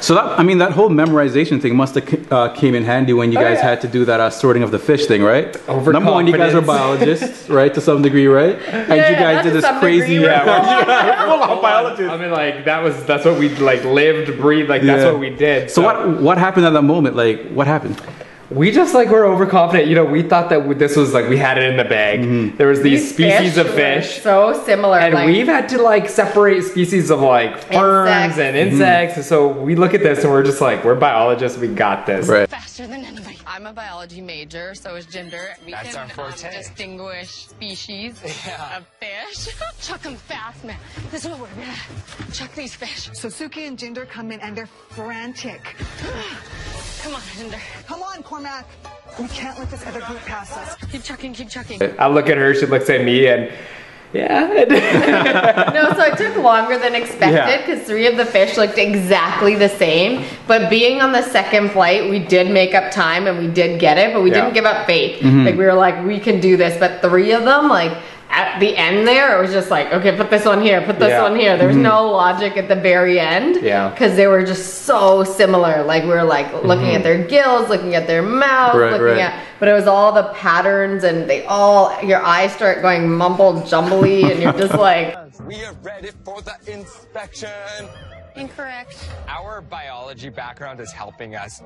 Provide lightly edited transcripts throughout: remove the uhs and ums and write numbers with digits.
So that, I mean, that whole memorization thing must have came in handy when you guys had to do that sorting of the fish thing, right? Number one, you guys are biologists, right, to some degree, right? And you guys did this crazy, biologists. I mean, like that's what we like lived, breathed, like that's what we did. So what happened at that moment? Like, what happened? We just like were overconfident. You know, we thought that this was like we had it in the bag. There was these species of fish, so similar, and like, we've had to like separate species of like ferns and insects. And so we look at this and we're just like, we're biologists, we got this. Right. Faster than anybody. I'm a biology major, so is Jinder. We can distinguish species of fish. Chuck them fast, man. This is what we're gonna chuck these fish. So Sukhi and Jinder come in and they're frantic. Come on, Jinder. Come on, Cormac. We can't let this other group pass us. Keep chucking, keep chucking. I look at her, she looks at me, and No, so it took longer than expected because 3 of the fish looked exactly the same. But being on the second flight, we did make up time and we did get it, but we didn't give up faith. Like, we were like, we can do this. But 3 of them, like, at the end there, it was just like, okay, put this one here, put this one here. There was no logic at the very end. Because they were just so similar. Like, we were like looking at their gills, looking at their mouth, looking at, but it was all the patterns and they all, your eyes start going mumble jumbly and you're just like. We are ready for the inspection. Incorrect. Our biology background is helping us.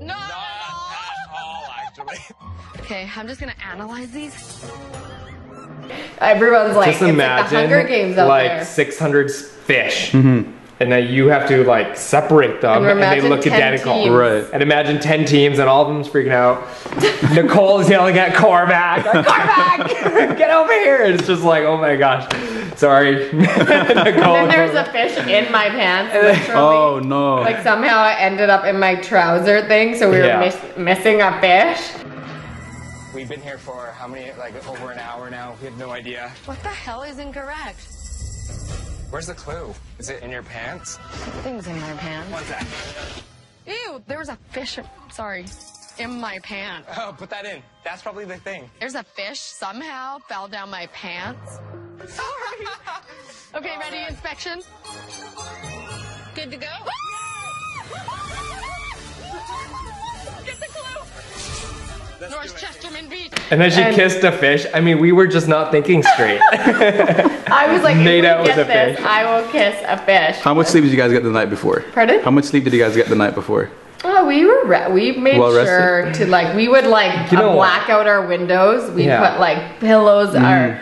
No! Not at all, actually. Okay, I'm just gonna analyze these. Everyone's like, just imagine, it's like the Hunger Games out like there. 600 fish. And then you have to like separate them and they look identical. Teams. Right. And imagine 10 teams and all of them's freaking out. Nicole is yelling at Cormac, like, Cormac, get over here. And it's just like, oh my gosh. Sorry. Nicole. And then there's a fish in my pants, literally. Oh no. Like somehow it ended up in my trouser thing, so we were missing a fish. We've been here for how many, like over an hour now. We have no idea. What the hell is incorrect? Where's the clue? Is it in your pants? Things in my pants. What's that? Ew, there was a fish, sorry, in my pants. Oh, put that in. That's probably the thing. There's a fish somehow fell down my pants. Sorry. Okay, ready, inspection? Good to go? Get the clue! North Chesterman Beach. And then she kissed a fish. I mean, we were just not thinking straight. I was like, Made out with a this, fish. I will kiss a fish. How much sleep did you guys get the night before? Pardon? How much sleep did you guys get the night before? Oh, we made sure to like, we would like black out our windows. We put like pillows, our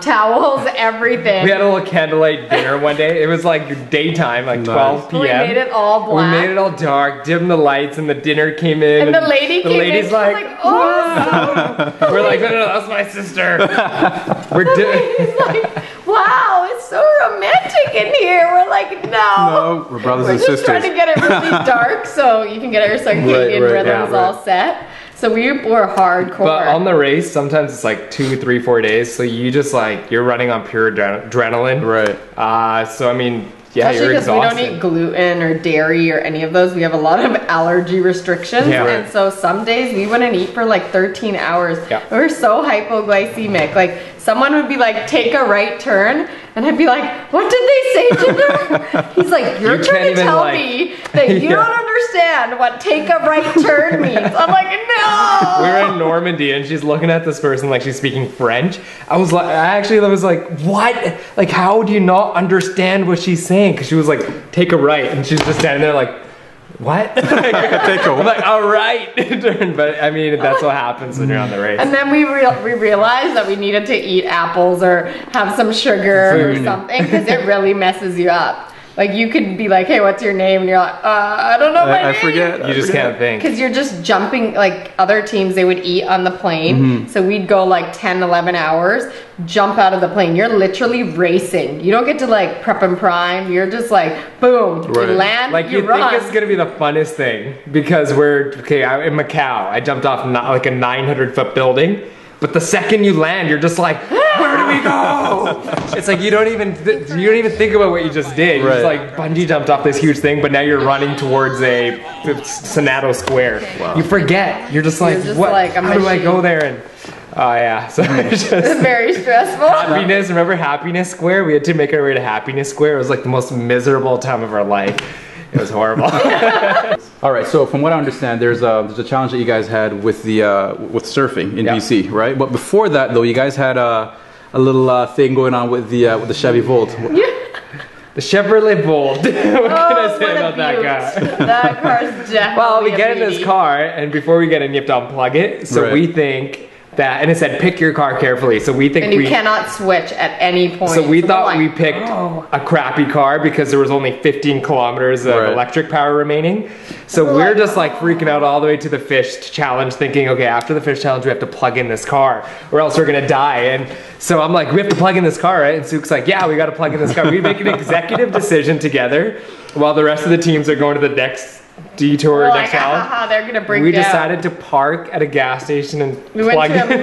towels, everything. We had a little candlelight dinner one day. It was like daytime, like 12 p.m. We made it all black. We made it all dark, dimmed the lights, and the dinner came in. And the lady came in, she's like, oh. We're like, no, that's my sister. He's like, wow, it's so romantic in here. We're like, no. We're brothers and just sisters. trying to get it really dark so you can get our circadian rhythms all set. So we were hardcore. But on the race, sometimes it's like 2, 3, 4 days. So you just like, you're running on pure adrenaline. Right. So I mean, yeah, especially you're exhausted. We don't eat gluten or dairy or any of those. We have a lot of allergy restrictions. And so some days we wouldn't eat for like 13 hours. We were so hypoglycemic. Like someone would be like, take a right turn. And I'd be like, what did they say, Jinder? He's like, you're trying to tell me that you don't understand what take a right turn means. I'm like, no. We were in Normandy and she's looking at this person like she's speaking French. I was like, what? Like, how do you not understand what she's saying? Because she was like, take a right. And she's just standing there like, what? I'm like, all right. But I mean, that's what happens when you're on the race. And then we realized that we needed to eat apples or have some sugar or something because it really messes you up. Like you could be like, hey, what's your name? And you're like, I don't know my name. I forget. You just can't think. Because you're just jumping, like other teams, they would eat on the plane. So we'd go like 10, 11 hours, jump out of the plane. You're literally racing. You don't get to like prep and prime. You're just like, boom, you land, like you run. think it's gonna be the funnest thing because I'm in Macau. I jumped off like a 900-foot building. But the second you land, you're just like, where do we go? It's like you don't even think about what you just did. You just like bungee jumped off this huge thing, but now you're running towards a Sonato Square. Wow. You forget. You're just like, what? Like how do I go there? And oh yeah, so it's just very stressful. Happiness. Remember Happiness Square? We had to make our way to Happiness Square. It was like the most miserable time of our life. It was horrible. All right, so from what I understand, there's a challenge that you guys had with the with surfing in BC, right? But before that, though, you guys had a little thing going on with the Chevy Volt. The Chevrolet Volt. What can I say about that car? That car's definitely. Well, we get in this car, and before we get in, you have to unplug it. So we think that, and it said pick your car carefully. So we think and you cannot switch at any point. So we thought we picked a crappy car because there was only 15 kilometers of electric power remaining. So we're just like freaking out all the way to the fish challenge, thinking, okay, after the fish challenge, we have to plug in this car or else we're gonna die. And so I'm like, we have to plug in this car, right? And Suk's like, yeah, we gotta plug in this car. We make an executive decision together while the rest of the teams are going to the next detour, next challenge. They're gonna bring We decided to park at a gas station and plug in. We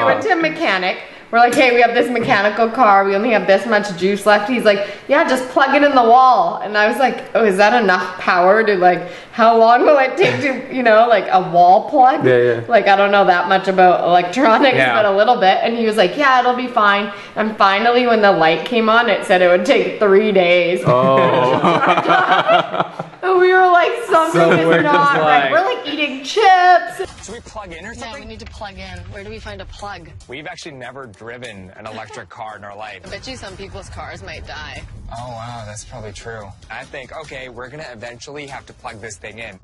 went to a mechanic. We're like, hey, we have this mechanical car. We only have this much juice left. He's like, yeah, just plug it in the wall. And I was like, oh, is that enough power to like, how long will it take to, you know, like a wall plug? Yeah. Like, I don't know that much about electronics, but a little bit. And he was like, yeah, it'll be fine. And finally, when the light came on, it said it would take 3 days. Oh. And we were like, something is not right. We're like eating chips. Should we plug in or something? Yeah, we need to plug in. Where do we find a plug? We've actually never driven an electric car in our life. I bet you some people's cars might die. Oh, wow, that's probably true. I think, okay, we're gonna eventually have to plug this thing in.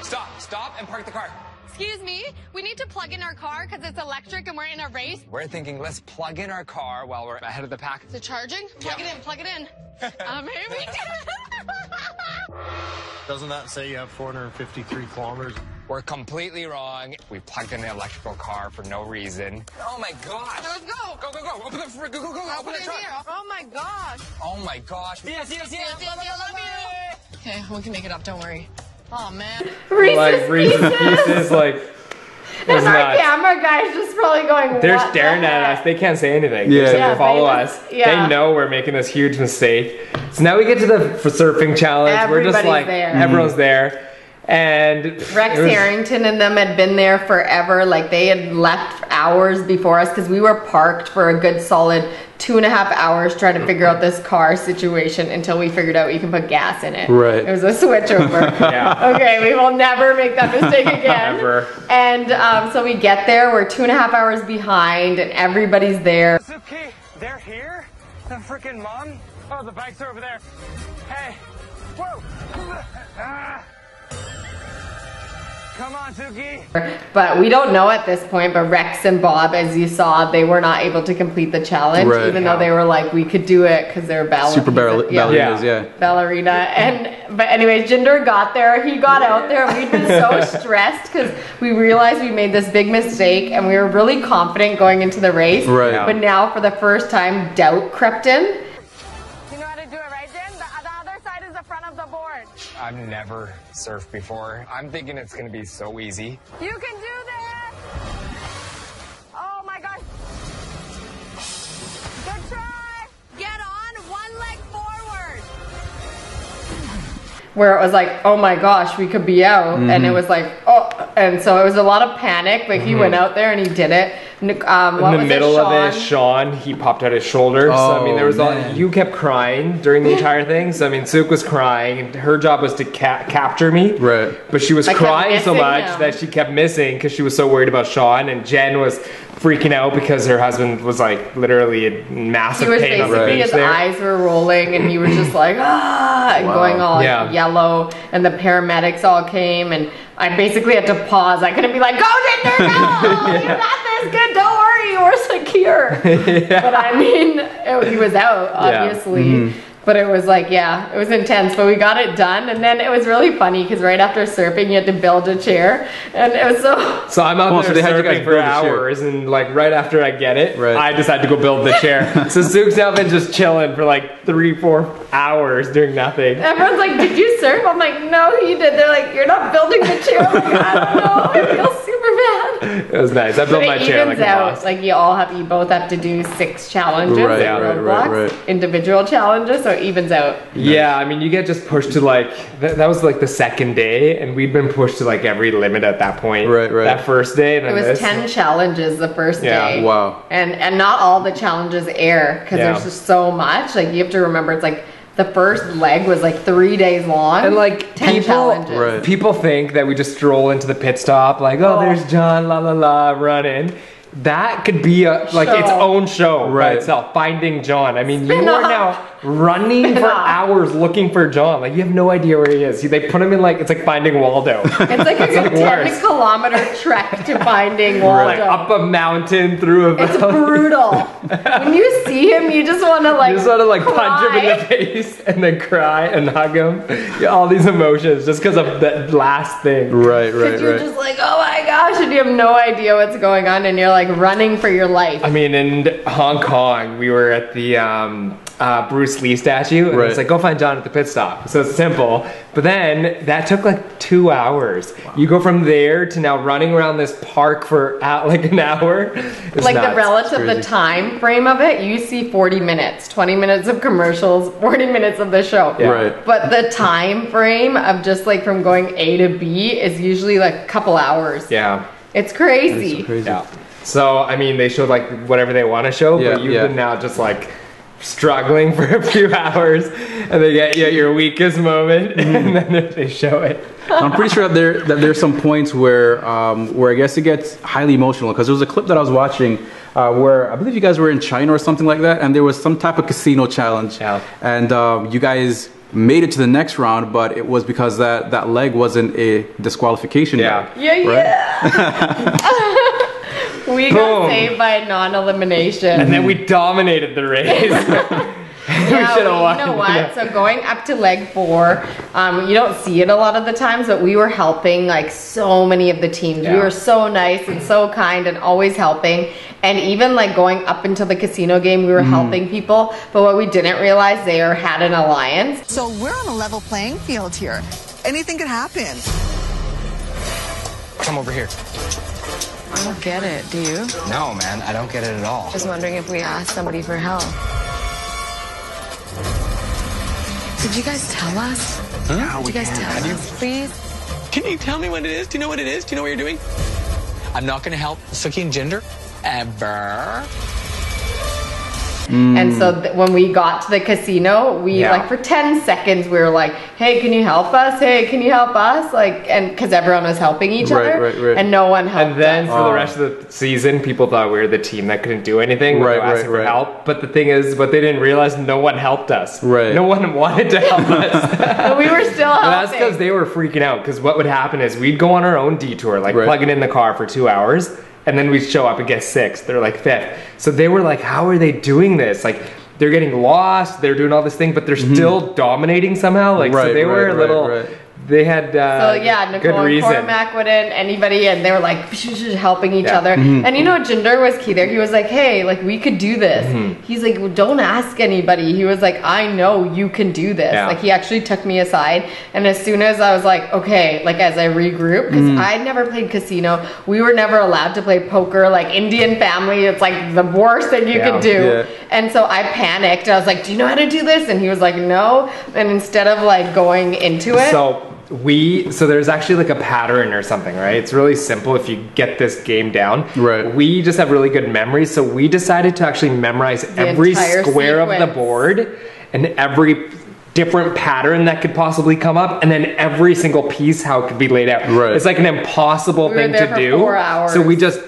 Stop and park the car. Excuse me, we need to plug in our car because it's electric and we're in a race. We're thinking, let's plug in our car while we're ahead of the pack. Is it charging? Plug it in. Maybe. Doesn't that say you have 453 kilometers? We're completely wrong. We plugged in an electrical car for no reason. Oh my gosh. Let's go. Go. Open the fridge. Go. Open the trunk. Oh my gosh. Oh my gosh. Yes. Love you. Okay, we can make it up, don't worry. Oh man. Reese's Pieces, like. And our camera guy's just probably going, they're staring at us. They can't say anything except to follow us. They know we're making this huge mistake. So now we get to the surfing challenge. We're just like, everyone's there. And Rex Harrington and them had been there forever. Like they had left hours before us because we were parked for a good solid 2.5 hours trying to figure out this car situation until we figured out you can put gas in it. Right. It was a switchover. Okay, we will never make that mistake again. Ever. And so we get there, we're 2.5 hours behind and everybody's there. Sukhi, they're here? The freaking mom? Oh, the bikes are over there. Hey. Whoa. Come on, Sukhi. But we don't know at this point, but Rex and Bob, as you saw, they were not able to complete the challenge, even though they were like, we could do it because they're ballerinas, ballerina. But anyways, Jinder got there, he got out there, and we'd been so stressed because we realized we made this big mistake and we were really confident going into the race. But now for the first time, doubt crept in. I've never surfed before. I'm thinking it's gonna be so easy. You can do this! Oh my gosh. Good try! Get on, one leg forward. Where it was like, oh my gosh, we could be out. And it was like, oh, and so it was a lot of panic, but he went out there and he did it. In the middle of it, Sean, he popped out his shoulder. So I mean, there was you kept crying during the entire thing. So I mean, Suk was crying. Her job was to capture me. Right. But she was crying so much that she kept missing because she was so worried about Sean. And Jen was freaking out because her husband was like literally in massive pain on the beach his eyes were rolling and he was just like, and going all yellow. And the paramedics all came and I basically had to pause. I couldn't be like, go Jinder, go! You got this, good, don't worry, we're secure. But I mean, he was out, obviously. But it was like, it was intense, but we got it done. And then it was really funny because right after surfing, you had to build a chair. And it was so I'm out there surfing for hours. And like right after I get it, I decide to go build the chair. So Suk's out and just chilling for like 3-4 hours doing nothing. Everyone's like, did you surf? I'm like, no, he did. They're like, you're not building the chair. I'm like, I don't know. I feel super bad. It was nice. I built my chair like a boss. Like you both have to do 6 challenges. Individual challenges. So it evens out. Yeah, I mean, you get just pushed to like, that was like the second day, and we'd been pushed to like every limit at that point. That first day. And it was 10 challenges the first day. Wow. And not all the challenges air, because there's just so much. Like, you have to remember, it's like, the first leg was like 3 days long. And like 10 challenges. People think that we just stroll into the pit stop like, oh, there's John, la la la, running. That could be like its own show by itself. Finding John. I mean, you are now running for hours looking for John. Like, you have no idea where he is. They put him in like, it's like Finding Waldo. It's like a 10-kilometer trek to Finding Waldo. Like up a mountain, through a valley. It's brutal. When you see him, you just want to like punch him in the face and then cry and hug him. Yeah, all these emotions just because of that last thing. Right. Because you're just like, oh my gosh, and you have no idea what's going on, and you're like running for your life. I mean, in Hong Kong, we were at the Bruce Lee statue, and it's like, go find John at the pit stop. So it's simple. But then that took like 2 hours. Wow. You go from there to now running around this park for like an hour. It's like nuts. the relative, the time frame of it, you see 40 minutes, 20 minutes of commercials, 40 minutes of the show. Yeah. Right. But the time frame of just like from going A to B is usually like a couple hours. Yeah. It's crazy. So crazy. Yeah. So, I mean, they showed like whatever they want to show, but you've been now just like struggling for a few hours, and they get you at your weakest moment, and then they show it. I'm pretty sure that there's some points where I guess it gets highly emotional, because there was a clip that I was watching where I believe you guys were in China or something like that, and there was some type of casino challenge, and you guys made it to the next round, but it was because that leg wasn't a disqualification leg, We got saved by non-elimination. And then we dominated the race. You know what? So going up to leg 4, you don't see it a lot of the times, but we were helping like so many of the teams. We were so nice and so kind and always helping. And even like going up into the casino game, we were helping people. But what we didn't realize, they had an alliance. So we're on a level playing field here. Anything could happen. Come over here. I don't get it, do you? No, man, I don't get it at all. Just wondering if we asked somebody for help. Did you guys tell us? Huh? Did you guys tell us, please? Can you tell me what it is? Do you know what it is? Do you know what you're doing? I'm not going to help Sukhi and Jinder ever. And so when we got to the casino, we like for 10 seconds we were like, hey, can you help us? Hey, can you help us? Like, and because everyone was helping each other, and no one helped. And then us. for the rest of the season, people thought we were the team that couldn't do anything. We were asking for help. But the thing is, what they didn't realize, no one helped us. No one wanted to help us. But we were still helping. And that's because they were freaking out. Because what would happen is we'd go on our own detour, like plugging in the car for 2 hours, and then we'd show up and get 6th. They're like 5th. So they were like, how are they doing this? Like, they're getting lost, they're doing all this thing, but they're still dominating somehow. Like, so they were a little, they had Nicole good reason. and Cormac wouldn't, anybody, and they were like helping each other. And you know, Jinder was key there. He was like, hey, like we could do this. He's like, well, don't ask anybody. He was like, I know you can do this. Like he actually took me aside, and as soon as I was like, okay, like as I regrouped, because I'd never played casino, we were never allowed to play poker. Like Indian family, it's like the worst that you could do. And so I panicked. I was like, do you know how to do this? And he was like, no. And instead of like going into it, so there's actually like a pattern or something, right? It's really simple if you get this game down. We just have really good memory, so we decided to actually memorize every square of the board and every different pattern that could possibly come up, and then every single piece how it could be laid out. It's like an impossible thing to do. 4 hours. So we just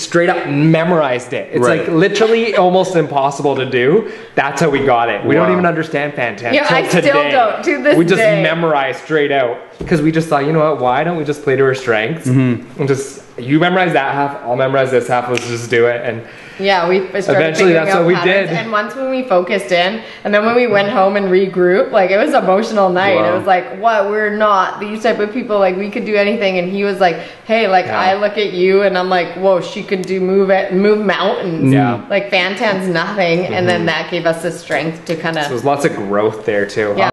straight up memorized it. It's like literally almost impossible to do. That's how we got it. We don't even understand Fantan. Yeah, I still don't to this day. We just memorized straight out because we just thought, you know what? Why don't we just play to our strengths and just you memorize that half, I'll memorize this half. Let's just do it. And yeah, we started eventually that's what we did. And once when we focused in, and then when we went home and regrouped, like it was an emotional night. It was like, what? We're not these type of people. Like we could do anything. And he was like, hey, like I look at you, and I'm like, whoa, she could do move mountains. Like Fantan's nothing. And then that gave us the strength to kind of. So there's lots of growth there too. Yeah.